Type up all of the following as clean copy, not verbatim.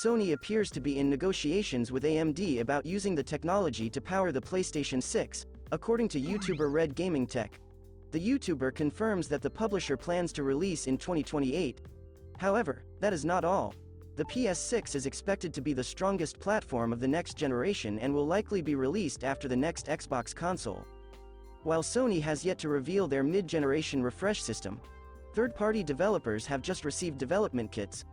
Sony appears to be in negotiations with AMD about using the technology to power the PlayStation 6, according to YouTuber RedGaming Tech. The YouTuber confirms that the publisher plans to release in 2028. However, that is not all. The PS6 is expected to be the strongest platform of the next generation and will likely be released after the next Xbox console. While Sony has yet to reveal their mid-generation refresh system, third-party developers have just received development kits.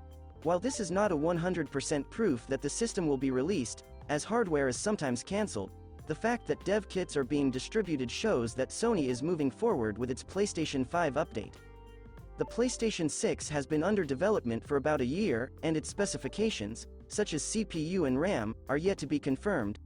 While this is not a 100% proof that the system will be released, as hardware is sometimes cancelled, the fact that dev kits are being distributed shows that Sony is moving forward with its PlayStation 5 update. The PlayStation 6 has been under development for about a year, and its specifications, such as CPU and RAM, are yet to be confirmed.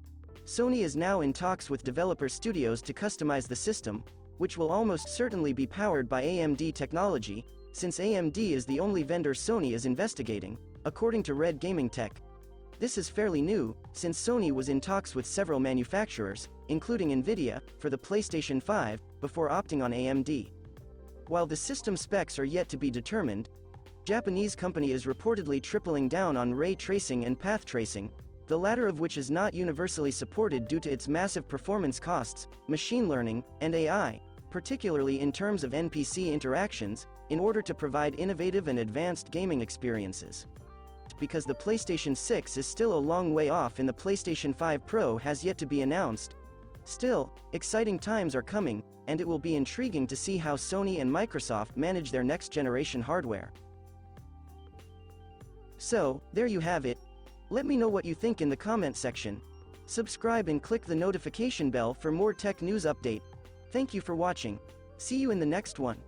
Sony is now in talks with developer studios to customize the system, which will almost certainly be powered by AMD technology, since AMD is the only vendor Sony is investigating, according to RedGaming Tech. This is fairly new, since Sony was in talks with several manufacturers, including Nvidia, for the PlayStation 5, before opting on AMD. While the system specs are yet to be determined, Japanese company is reportedly tripling down on ray tracing and path tracing, the latter of which is not universally supported due to its massive performance costs, machine learning, and AI, particularly in terms of NPC interactions, in order to provide innovative and advanced gaming experiences. Because the PlayStation 6 is still a long way off and the PlayStation 5 Pro has yet to be announced. Still, exciting times are coming, and it will be intriguing to see how Sony and Microsoft manage their next-generation hardware. So, there you have it. Let me know what you think in the comment section. Subscribe and click the notification bell for more tech news update. Thank you for watching. See you in the next one.